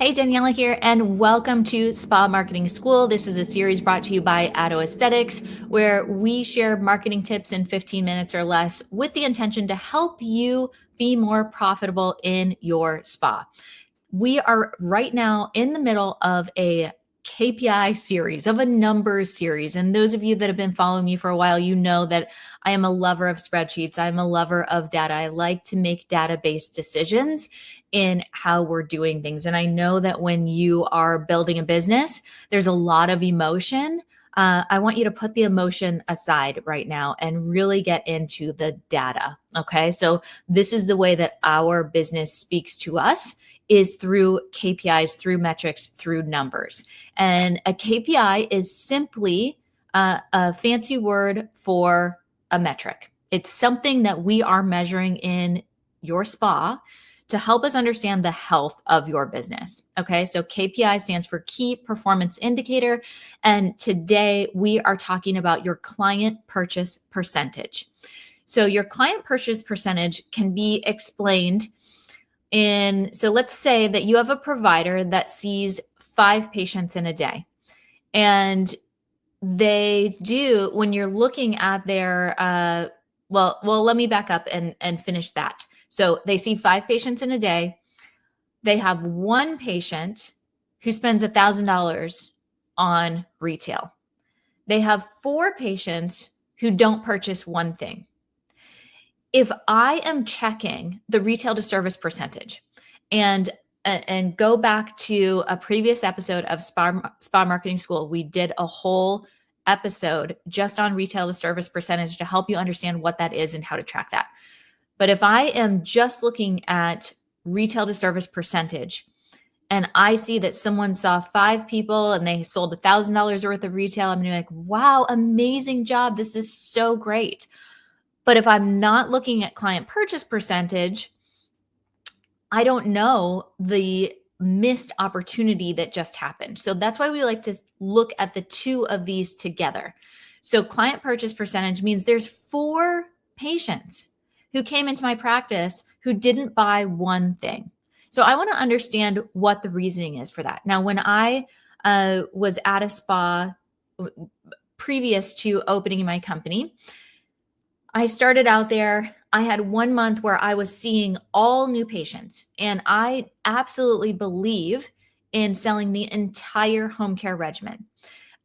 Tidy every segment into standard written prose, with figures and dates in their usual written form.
Hey, Daniela here, and welcome to Spa Marketing School. This is a series brought to you by Addo Aesthetics, where we share marketing tips in 15 minutes or less with the intention to help you be more profitable in your spa. We are right now in the middle of a KPI series, of a numbers series. And those of you that have been following me for a while, you know that I am a lover of spreadsheets. I'm a lover of data. I like to make data-based decisions in how we're doing things. And I know that when you are building a business, there's a lot of emotion. I want you to put the emotion aside right now and really get into the data. Okay. So this is the way that our business speaks to us, is through KPIs, through metrics, through numbers. And a KPI is simply a fancy word for a metric. It's something that we are measuring in your spa to help us understand the health of your business. Okay, so KPI stands for Key Performance Indicator. And today we are talking about your client purchase percentage. So your client purchase percentage can be explained so let's say that you have a provider that sees 5 patients in a day. And they do, when you're looking at their, well, let me back up and finish that. So they see 5 patients in a day. They have 1 patient who spends $1,000 on retail. They have 4 patients who don't purchase one thing. If I am checking the retail to service percentage and go back to a previous episode of Spa Marketing School, we did a whole episode just on retail to service percentage to help you understand what that is and how to track that. But if I am just looking at retail to service percentage and I see that someone saw 5 people and they sold $1,000 worth of retail, I'm gonna be like, wow, amazing job. This is so great. But if I'm not looking at client purchase percentage, I don't know the missed opportunity that just happened. So that's why we like to look at the two of these together. So client purchase percentage means there's 4 patients who came into my practice who didn't buy one thing. So I want to understand what the reasoning is for that. Now, when I was at a spa previous to opening my company, I started out there. I had 1 month where I was seeing all new patients, and I absolutely believe in selling the entire home care regimen.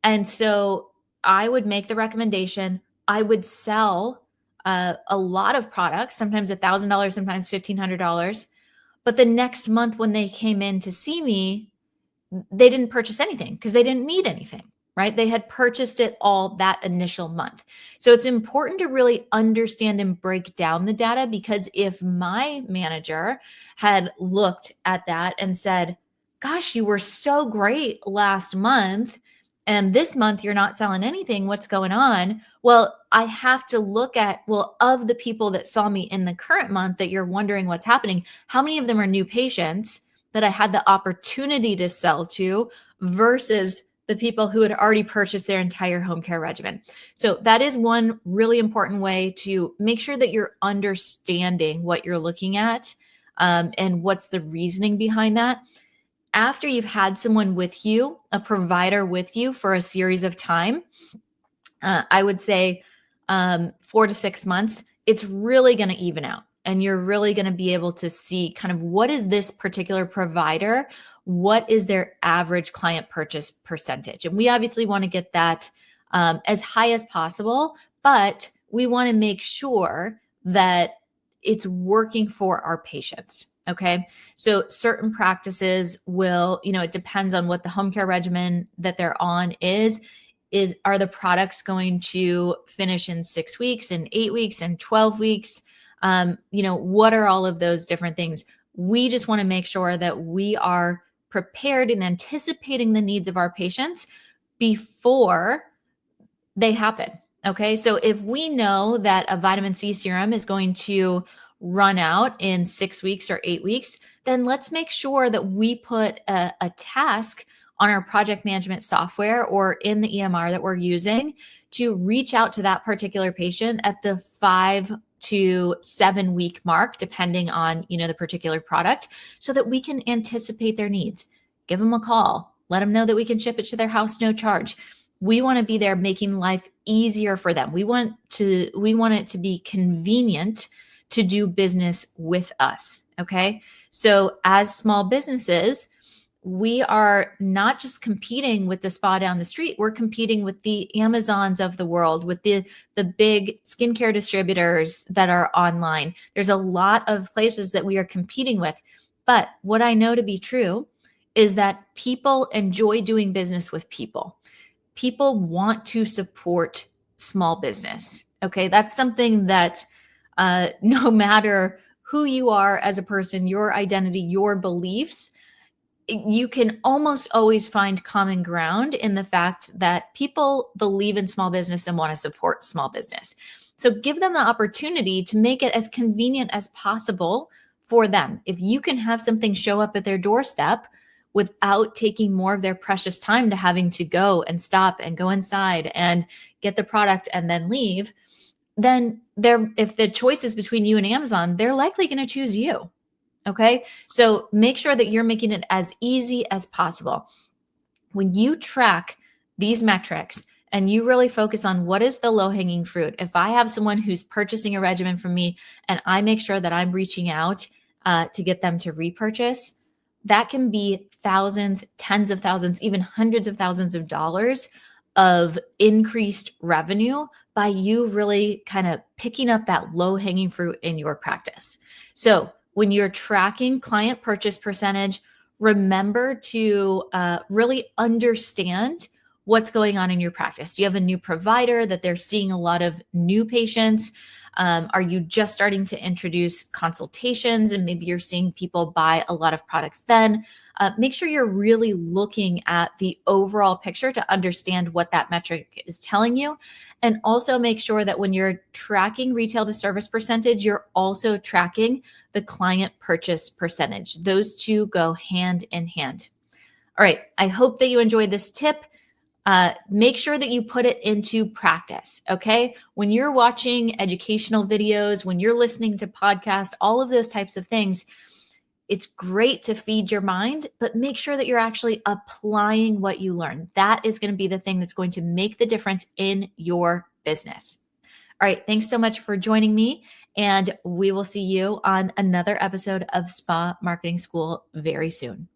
And so I would make the recommendation. I would sell a lot of products, sometimes $1,000, sometimes $1,500. But the next month when they came in to see me, they didn't purchase anything because they didn't need anything. Right? They had purchased it all that initial month. So it's important to really understand and break down the data, because if my manager had looked at that and said, gosh, you were so great last month and this month you're not selling anything, what's going on? Well, I have to look at, well, of the people that saw me in the current month that you're wondering what's happening, how many of them are new patients that I had the opportunity to sell to versus the people who had already purchased their entire home care regimen. So that is one really important way to make sure that you're understanding what you're looking at and what's the reasoning behind that. After you've had someone with you, a provider with you for a series of time, I would say 4 to 6 months, it's really going to even out. And you're really going to be able to see kind of what is this particular provider, what is their average client purchase percentage. And we obviously want to get that as high as possible, but we want to make sure that it's working for our patients. Okay. So certain practices will, it depends on what the home care regimen that they're on are the products going to finish in 6 weeks and 8 weeks and 12 weeks? What are all of those different things? We just want to make sure that we are prepared and anticipating the needs of our patients before they happen. Okay. So if we know that a vitamin C serum is going to run out in 6 weeks or 8 weeks, then let's make sure that we put a task on our project management software or in the EMR that we're using to reach out to that particular patient at the 5 to 7 week mark, depending on, the particular product, so that we can anticipate their needs. give them a call. Let them know that we can ship it to their house, no charge. We want to be there making life easier for them. We want it to be convenient to do business with us. Okay. So as small businesses, we are not just competing with the spa down the street. We're competing with the Amazons of the world, with the big skincare distributors that are online. There's a lot of places that we are competing with. But what I know to be true is that people enjoy doing business with people. People want to support small business. Okay. That's something that no matter who you are as a person, your identity, your beliefs, you can almost always find common ground in the fact that people believe in small business and want to support small business. So give them the opportunity to make it as convenient as possible for them. If you can have something show up at their doorstep without taking more of their precious time to having to go and stop and go inside and get the product and then leave, then if the choice is between you and Amazon, they're likely going to choose you. Okay. So make sure that you're making it as easy as possible. When you track these metrics and you really focus on what is the low hanging fruit, if I have someone who's purchasing a regimen from me and I make sure that I'm reaching out to get them to repurchase, that can be thousands, tens of thousands, even hundreds of thousands of dollars of increased revenue by you really kind of picking up that low hanging fruit in your practice. So when you're tracking client purchase percentage, remember to really understand what's going on in your practice. Do you have a new provider that they're seeing a lot of new patients? Are you just starting to introduce consultations and maybe you're seeing people buy a lot of products then? Make sure you're really looking at the overall picture to understand what that metric is telling you. And also make sure that when you're tracking retail to service percentage, you're also tracking the client purchase percentage. Those two go hand in hand. All right. I hope that you enjoyed this tip. Make sure that you put it into practice. Okay. When you're watching educational videos, when you're listening to podcasts, all of those types of things, it's great to feed your mind, but make sure that you're actually applying what you learn. That is going to be the thing that's going to make the difference in your business. All right. Thanks so much for joining me. And we will see you on another episode of Spa Marketing School very soon.